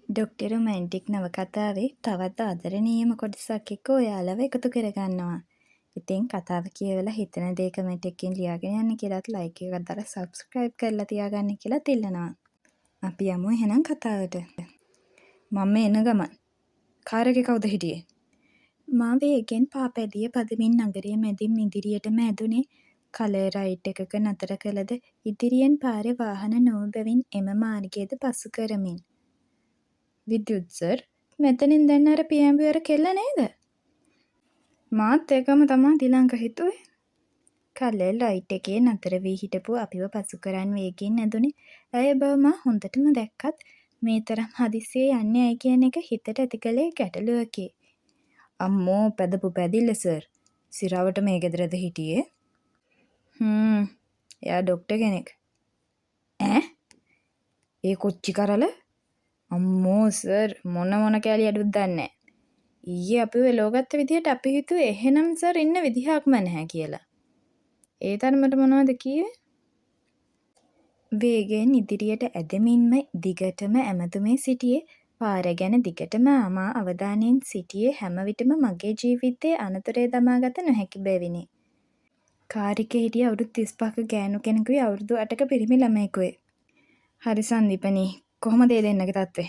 Doctor romantic නවකතාවේ තවත් ආදරණීයම කොටසක් එක්ක ඔයාලව එකතු කරගන්නවා. ඉතින් කතාව කියවලා හිතන දේ කමෙන්ට් එකකින් ලියාගෙන යන්න කියලාත් ලයික් එකක් දාලා සබ්ස්ක්‍රයිබ් කරලා තියාගන්න කියලාත් ඉල්ලනවා. අපි යමු එහෙනම් කතාවට. මම එන ගමන් කාර් එකේ කවුද හිටියේ? මා වේගෙන් පාපැදිය පදමින් නගරය මැදින් ඉදිරියටම ඇදුනේ. කලර් රයිට් එකක නතර කළද ඉදිරියෙන් පාරේ වාහන නොව බැවින් එම මාර්ගයද පසු කරමින්. විද්‍යුත් සර්, මෙතනින් දැන් අර පියෑඹුවේ අර කෙල්ල නේද? මාත් ඒකම තමා දිලංක හිතුවේ. කලර් රයිට් එකේ නතර වී හිටපු අපිව පසු කරන් වේගෙන් ඇදුනේ. ඇය බව මා හොඳටම දැක්කත් මේ තරම් හදිසියේ යන්නේ ඇයි කියන එක හිතට ඇති කළේ ගැටලුවකි. අම්මෝ පැදපු පැදිල්ල සර්. සිරාවට මේ ගෙදරද හිටියේ? එයා ඩොක්ටර් කෙනෙක්. ඈ? ඒ කොච්චි කරල? අම්මෝ සර් මොන කෑලි අඩුත් දන්නේ නැහැ. ඊයේ අපිව එලෝගත්ත විදිහට අපි හිතුවේ එහෙනම් සර් ඉන්න විදිහක්ම නැහැ කියලා. ඒ තරමට මොනවද කිව්වේ? වේගයෙන් ඉදිරියට ඇදෙමින්ම දිගටම ඇමතුමේ සිටියේ. පාර ගැන දිගටම මා අවධානයෙන් සිටියේ හැම විටම මගේ ජීවිතයේ අනතුරේ දමාගත නොහැකි බැවිනි. කාර් එකේ හිටිය අවුරුදු 35ක ගෑනු කෙනෙකුයි අවුරුදු 8ක පිරිමි ළමයෙකුයි. හරි සන්දීපනි, කොහොමද ඒ දෙන්නගේ තත්ත්වය?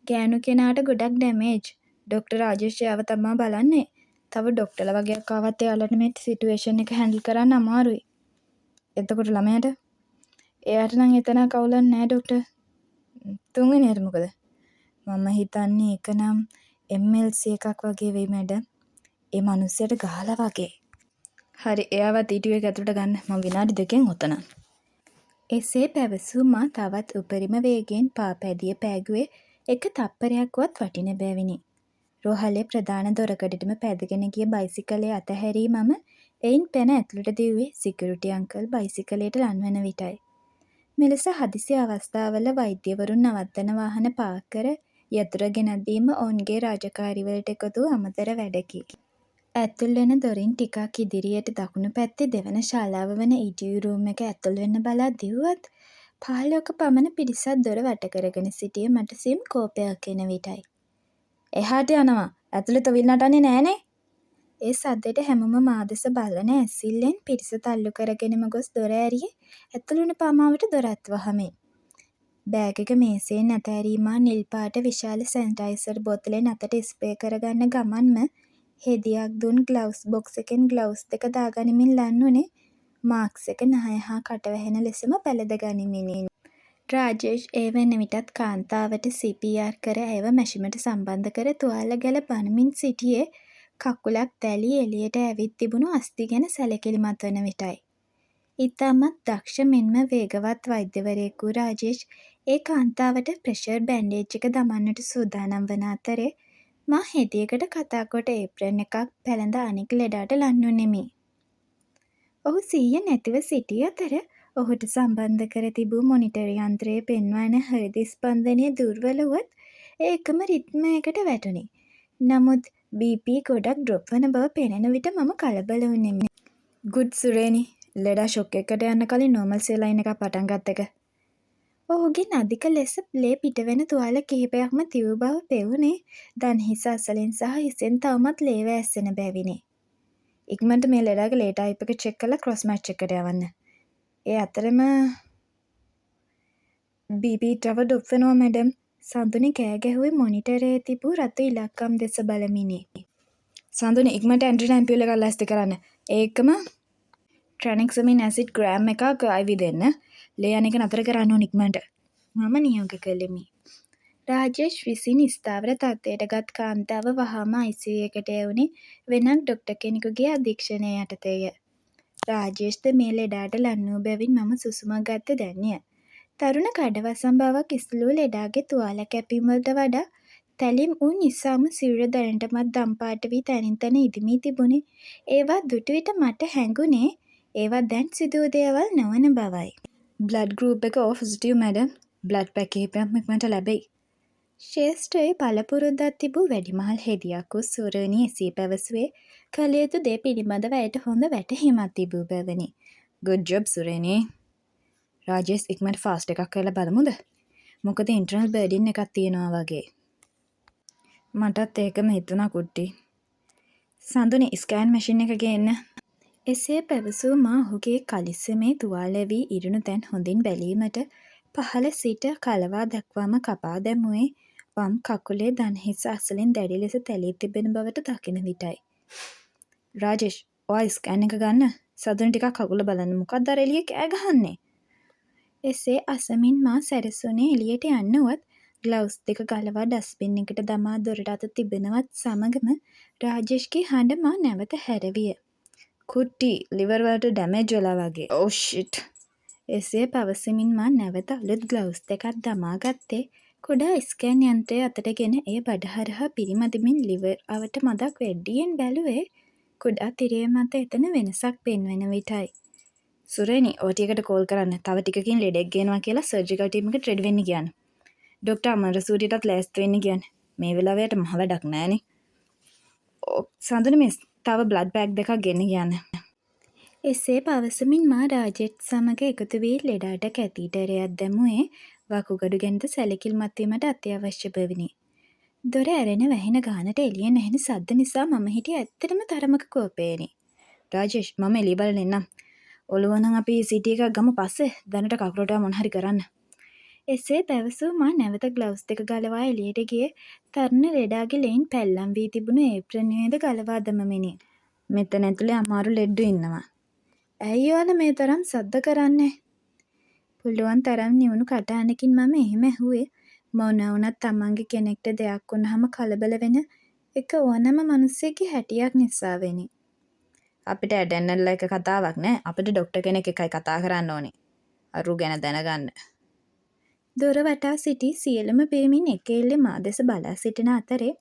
ගෑනු කෙනාට ගොඩක් ඩැමේජ්. ඩොක්ටර් රාජේෂ් එයාව තමා බලන්නේ. තව ඩොක්ටර්ලා වගේක් ආවත් එයාලට මේ සිටුේෂන් එක හැන්ඩල් කරන්න අමාරුයි. එතකොට ළමයාට? එයාට නම් එතන කවුලක් නෑ ඩොක්ටර්. තුන්වෙනියට මොකද? මම හිතන්නේ ඒක නම් MLC එකක් වගේ වෙයි මැඩම්. ඒ මිනිස්සයාට ගහලා වගේ. හරි, එයාවත් ඊටු එක ඇතුළට ගන්න. මම විනාඩි 2කින් ඔතන. එසේ පැවසූ මා තවත් උපරිම වේගයෙන් පාපැදිය පෑගුවේ. එක තප්පරයක්වත් වටින බැවිනි. රෝහලේ ප්‍රධාන දොරකඩටම පැදගෙන ගිය බයිසිකලය අතහැරී මම එයින් පැන ඇතුළට දිව්වේ. Security uncle බයිසිකලයට ලන්වන විටයි. මෙලෙස හදිසි අවස්ථාවල වෛද්‍යවරුන් නවත්තන වාහන පාක් කර යතුර ගෙනත් දීම ඔවුන්ගේ රාජකාරිවලට එකතු අමතර වැඩකි. ඇතුල් වෙන දොරින් ටිකක් ඉදිරියට දකුණු පැත්තේ දෙවන ශාලාව වන EDU රූම් එක ඇතුල් වෙන්න බලා දිව්වත් 15ක පමණ පිරිසක් දොර වට කරගෙන සිටිය මට සිම් කෝපයක් එන විටයි. එහාට යනවා. ඇතුළේ තොවිල් නටන්නේ නෑනේ. ඒ සද්දෙට හැමෝම මා දෙස බලන ඇසිල්ලෙන් පිරිස තල්ලු කරගෙනම ගොස් දොර ඇරියේ ඇතුළු වන පමාවට දොරත් වහමින්. බෑග් එක මේසයෙන් අතෑරී මා නිල් පාට විශාල සැනිටයිසර් බෝතලෙන් අතට ස්ප්‍රේ කරගන්න ගමන්ම හෙදියක් දුන් ග්ලව්ස් බොක්ස් එකෙන් ග්ලව්ස් දෙක දාගනිමින් ලන්වුනේ මාක්ස් එක නහය හා කට වැහෙන ලෙසම පැළඳ ගනිමිනි. රාජේෂ් ඒ වන විටත් කාන්තාවට CPR කර ඇයව මැෂිමට සම්බන්ධ කර තුවාල ගැල බනිමින් සිටියේ. කකුලක් දැලී එළියට ඇවිත් තිබුණු අස්ථි ගැන සැලකිලිමත් වන විටයි. ඉතාමත් දක්ෂ මෙන්ම වේගවත් වෛද්‍යවරයෙකු රාජේෂ් ඒ කාන්තාවට ප්‍රෙෂර් බැන්ඩේජ් එක දමන්නට සූදානම් වන අතරේ මා හෙදියකට කතා කොට ඒප්‍රන් එකක් පැළඳ අනෙක් ලෙඩාට ලන්වන්නෙමි. ඔහු සිහිය නැතිව සිටි අතර ඔහුට සම්බන්ධ කර තිබූ මොනිටර් යන්ත්‍රයේ පෙන්වන හෘද ස්පන්දනය දුර්වල වුවත් එය එකම රිද්මයකට වැටුණි. නමුත් BP ගොඩක් ඩ්‍රොප් වන බව පෙනෙන විට මම කලබල වුණෙමි. ගුඩ් සුරේනි, ලෙඩා ෂොක් එකකට යන්න කලින් නෝමල් සේලයින් එකක් පටන් ගත්ත එක. ඔහුගෙන් අධික ලෙස ලේ පිටවෙන තුවාල කිහිපයක්ම තිබූ බව පෙවුනේ. දන් හිස අසලින් සහ හිසෙන් තවමත් ලේ වැස්සෙන බැවිනි. ඉක්මනට මේ ලෙඩාගේ ලේ ටයිප් එක චෙක් කරලා ක්‍රොස් මැච් එකට යවන්න. ඒ අතරම BP තව ඩොප් වෙනවා මැඩම්. සඳුනි කෑ ගැහුවේ මොනිටරයේ තිබූ රතු ඉලක්කම් දෙස බලමිනි. සඳුනි ඉක්මනට ඇන්ට්‍රි ඇම්පියුල් එකක් ලෑස්ති කරන්න. ඒකම ට්‍රැනික්සමින් ඇසිඩ් ග්‍රෑම් එකක් IV දෙන්න. ලේ යන එක නතර කරන්න ඕන ඉක්මනට. මම නියෝග කළෙමි. රාජේෂ් විසින් ස්ථාවර තත්ත්වයට ගත් කාන්තාව වහාම ICU එකට යවුනේ වෙනත් ඩොක්ටර් කෙනෙකුගේ අධීක්ෂණය යටතේය. රාජේෂ්ද මේ ලෙඩාට ලන් වූ බැවින් මම සුසුමක් ගත්තේ දැන්ය. තරුණ කඩවසම් බවක් ඉස්ලූ ලෙඩාගේ තුවාල කැපීම් වලට වඩා තැලිම් වූ නිසාම සිරුර දැනටමත් දම්පාට වී තැනින් තැන ඉදිමී තිබුණේ. ඒවා දුටු විට මට හැඟුණේ ඒවා දැන් සිදු වූ දේවල් නොවන බවයි. බ්ලඩ් ගෲප් එක O positive madam. Blood pack කිහිපයක් ඉක්මනට ලැබෙයි. ශේෂ්ඨයේ පළපුරුද්දක් තිබූ වැඩිමහල් හෙදියක් වූ සුරේනි එසේ පැවසුවේ කළ යුතු දේ පිළිබඳව ඇයට හොඳ වැටහීමක් තිබූ බැවිනි. Good job Sureni. රාජේෂ් ඉක්මනට ෆාස්ට් එකක් කරලා බලමුද? මොකද ඉන්ටර්නල් බර්ඩන් එකක් තියෙනවා වගේ. මටත් ඒකම හිතුණා කුට්ටි. සඳුනි ස්කෑන් මැෂින් එක ගේන්න. එසේ පැවසූ මා ඔහුගේ කලිසමේ තුවාල වී ඉරුණු තැන් හොඳින් බැලීමට පහළ සිට කලවා දක්වාම කපා දැමුවේ වම් කකුලේ දණහිස අසලින් දැඩි ලෙස තැලී තිබෙන බවට දකින විටයි. රාජේෂ්, ඔයා ස්කෑන් එක ගන්න. සඳුනි ටිකක් කකුල බලන්න. මොකක්ද අර එළියේ කෑ ගහන්නේ? එසේ අසමින් මා සැරසුනේ එළියට යන්න වුවත් ග්ලව්ස් දෙක ගලවා ඩස්බින් එකට දමා දොරට අත තිබෙනවත් සමගම රාජේෂ්ගේ හඬ මා නැවත හැරවිය. කුට්ටි, ලිවර් වලට ඩැමේජ් වෙලා වගේ. ඔව් ෂිට්. එසේ පවසමින් මා නැවත අලුත් ග්ලව්ස් දෙකක් දමා ගත්තේ කුඩා ස්කෑන් යන්ත්‍රය අතටගෙන එය බඩහරහා පිරිමදිමින් ලිවර් අවට මදක් වැඩියෙන් බැලුවේ කුඩා තිරය මත එතන වෙනසක් පෙන්වන විටයි. සුරේනි, ඔය ටිකට කෝල් කරන්න. තව ටිකකින් ලෙඩෙක් ගේනවා කියලා සර්ජිකල් ටීම් එකට රෙඩි වෙන්න කියන්න. ඩොක්ටර් අමරසූරියටත් ලෑස්ති වෙන්න කියන්න. මේ වෙලාවට මහ වැඩක් නෑනේ. සඳුනි මිස්, තව බ්ලඩ් බෑග් දෙකක් ගෙන්න කියන්න. එසේ පවසමින් මා රාජෙට් සමග එකතු වී ලෙඩාට කැතීටරයක් දැමුවේ වකුගඩු ගැනද සැලකිලිමත් වීමට අත්‍යවශ්‍ය බැවිනි. දොර ඇරෙන වැහෙන ගානට එළියෙන් ඇහෙන සද්ද නිසා මම හිටියේ ඇත්තටම තරමක කෝපයෙනි. රාජේෂ්, මම එළිය බලන්න එන්නම්. ඔළුව නම් අපි සිටි එකක් ගමු පස්සේ. දැනට කකුලට මොන හරි කරන්න. එසේ පැවසූ මා නැවත ග්ලව්ස් දෙක ගලවා එළියට ගියේ තරුණ ලෙඩාගේ ලෙයින් පැල්ලම් වී තිබුණු ඒප්‍රනයේද ගලවා දමමිනි. මෙතන ඇතුලේ අමාරු ලෙඩ්ඩු ඉන්නවා. ඇයි ඔයාලා මේ තරම් සද්ද කරන්නේ? පුළුවන් තරම් නිවුණු කටහඬකින් මම එහෙම ඇහුවේ මොන වුණත් තමන්ගේ කෙනෙක්ට දෙයක් වුණාම කලබල වෙන එක ඕනම මිනිස්සෙක්ගේ හැටියක් නිසා වෙනි. අපිට ඇඩෙන්නල්ල එක කතාවක් නෑ. අපිට ඩොක්ටර් කෙනෙක් එකයි කතා කරන්න ඕනේ. අරු ගැන දැනගන්න. දොර වටා සිටි සියලුම පිරිමින් එක එල්ලේ මා දෙස බලා සිටින අතරේ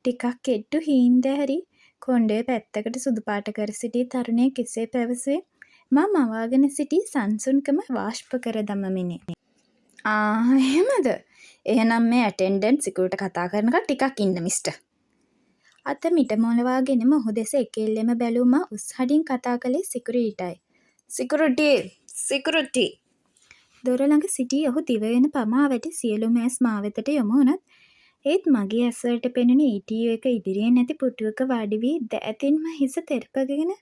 ටිකක් කෙට්ටු හීන්දෑරි කොණ්ඩේ පැත්තකට සුදු පාට කර සිටි තරුණයෙක් එසේ පැවසුවේ මා මවාගෙන සිටි සංසුන්කම වාෂ්ප කර දමමිනි. එහෙමද? එහෙනම් මේ ඇටෙන්ඩන්ට් සිකුරුට කතා කරනකම් ටිකක් ඉන්න මිස්ටර්. අත මිටමොලවාගෙනම ඔහු දෙස එකෙල්ලෙම බැලූ මා උස් හඬින් කතා කළේ සිකුරිටිටයි. සිකුරිටි! දොර ළඟ සිටි ඔහු දිවයින පමා වැටි සියලුම ඇස් මා වෙතට යොමු වුණත් ඒත් මගේ ඇස්වලට පෙනුණු ඊටියු එක ඉදිරියේ නැති පුටුවක වාඩි වී දෑතින්ම හිස තෙරපගෙන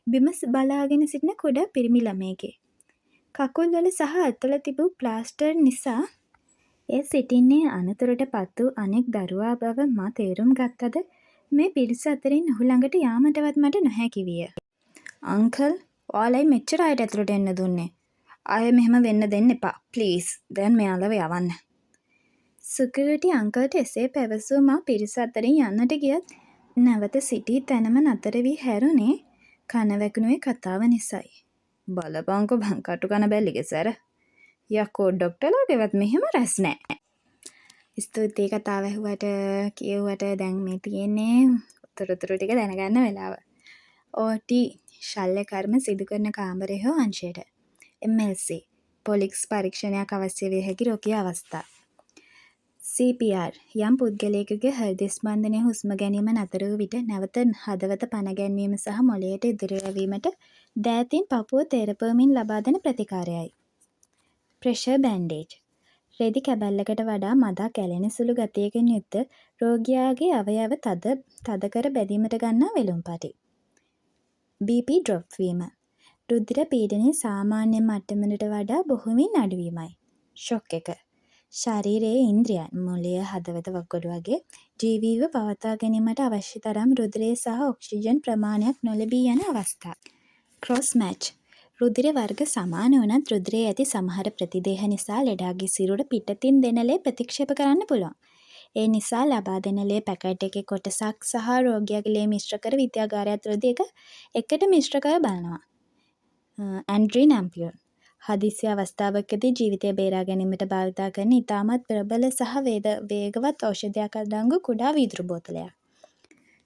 බිම බලාගෙන සිටින කුඩා පිරිමි ළමයෙකි. කකුල්වල සහ අත්වල තිබූ ප්ලාස්ටර් නිසා ඒ සිටින්නේ අනතුරට පත් වූ අනෙක් දරුවා බව මා තේරුම් ගත්තද මේ පිරිස අතරින් ඔහු ළඟට යාමටවත් මට නොහැකි විය. අංකල්, ඔයාලයි මෙච්චර අයට ඇතුළට එන්න දුන්නේ. ආයෙ මෙහෙම වෙන්න දෙන්න එපා. ප්ලීස්. දැන් මෙයාලව යවන්න. සිකියුරිටි අංකල්ට එසේ පැවසූ මා පිරිස අතරින් යන්නට ගියත් නැවත සිටි තැනම නතර වී හැරුණේ කන වැකුණුවේ කතාව නිසයි. බලපංකො බංකටු කන බැල්ලිගේ සැර. යකෝ ඩොක්ටර්ලාගේවත් මෙහෙම රැස් නෑ. ස්තුතියි කතාව ඇහුවට කියෙව්වට. දැන් මේ තියෙන්නේ තොරතුරු ටික දැනගන්න වෙලාව. ඕටි ශල්‍ය කර්ම සිදු කරන කාමරය හෝ අංශයට. MLC පොලික්ස් පරීක්ෂණයක් අවශ්‍ය විය හැකි රෝගී අවස්ථා. CPR යම් පුද්ගලයෙකුගේ හෘද ස්පන්දනය හුස්ම ගැනීම නතර වූ විට නැවත හදවත පන ගැන්වීම සහ මොළයට ඉදිරි යැවීමට දෑතින් පපුව තෙරපමින් ලබා දෙන ප්‍රතිකාරයයි. ප්‍රෙෂර් බෑන්ඩේජ් රෙදි කැබැල්ලකට වඩා මදක් ඇලෙන සුළු ගතියකින් යුක්ත රෝගියාගේ අවයව තද කර බැඳීමට ගන්නා වෙළුම්පති. BP ඩ්‍රොප් වීම රුධිර පීඩනය සාමාන්‍ය මට්ටමට වඩා බොහෝමින් අඩුවීමයි. ෂොක් එක ශරීරයේ ඉන්ද්‍රියන් මොළය හදවත වකුගඩු වගේ ජීවීව පවත්වා ගැනීමට අවශ්‍ය තරම් රුධිරය සහ ඔක්සිජන් ප්‍රමාණයක් නොලැබී යන අවස්ථා. ක්‍රොස් මැච් රුධිර වර්ග සමාන වුණත් රුධිරයේ ඇති සමහර ප්‍රතිදේහ නිසා ලෙඩාගේ සිරුර පිටතින් දෙන ලේ ප්‍රතික්ෂේප කරන්න පුළුවන්. ඒ නිසා ලබා දෙන ලේ පැකට් එකේ කොටසක් සහ රෝගියාගේ ලේ මිශ්‍ර කර විද්‍යාගාරය තුළදී එකට මිශ්‍ර කර බලනවා. ඇන්ඩ්‍රීන් ඇම්පියෝන් හදිසි අවස්ථාවකදී ජීවිතය බේරා ගැනීමට භාවිතා කරන ඉතාමත් ප්‍රබල සහ වේගවත් ඖෂධයක් අඩංගු කුඩා වීදුරු බෝතලයක්.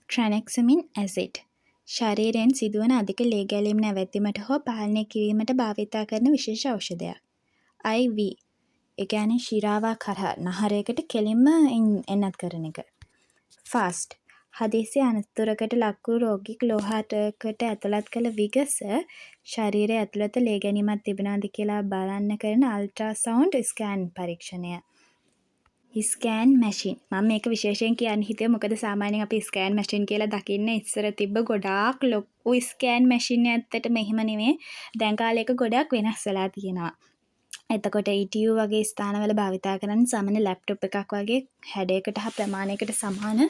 ට්‍රැනෙක්සමින් ඇසිඩ් ශරීරයෙන් සිදුවන අධික ලේ ගැලීම් නැවැත්වීමට හෝ පාලනය කිරීමට භාවිතා කරන විශේෂ ඖෂධයක්. IV ඒ කියන්නේ ශිරාවක් කරහා නහරයකට කෙලින්ම එන්නත් කරන එක. ෆාස්ට් හදිසි අනතුරකට ලක් වූ රෝගියෙක් ලෝහාටයකට ඇතුළත් කළ විගස ශරීරය ඇතුළත ලේ ගැනීමක් තිබෙනවද කියලා බලන්න කරන අල්ට්‍රාසවුන්ඩ් ස්කෑන් පරීක්ෂණය. Scan machine. මම මේක විශේෂයෙන් කියන්න හිතුවේ මොකද සාමාන්‍යයෙන් අපි ස්කෑන් මැෂින් කියලා දකින්න ඉස්සර තිබ්බ ගොඩාක් ලොකු ස්කෑන් මැෂින් ඇත්තටම එහෙම නෙමෙයි. දැන් කාලේ ඒක ගොඩක් වෙනස් වෙලා තියෙනවා. එතකොට ETU වගේ ස්ථානවල භාවිතා කරන්නේ සාමාන්‍ය ලැප්ටොප් එකක් වගේ හැඩයකට හා ප්‍රමාණයකට සමාන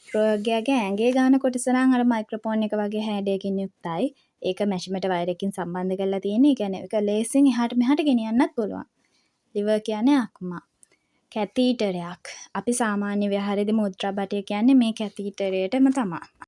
රෝගියාගේ ඇඟේ ගාන කොටස නම් අර මයික්‍රොෆෝන් එක වගේ හැඩයකින් යුක්තයි. ඒක මැෂිමට වයර් එකකින් සම්බන්ධ කරලා තියෙන්නේ. ඒ කියන්නේ ඒක ලේසියෙන් එහාට මෙහාට ගෙනියන්නත් පුළුවන්. liver කියන්නේ අක්මා. කැතීටරයක්. අපි සාමාන්‍ය ව්‍යවහාරයේදී මුත්‍රා බටය කියන්නේ මේ කැතීටරයටම තමයි.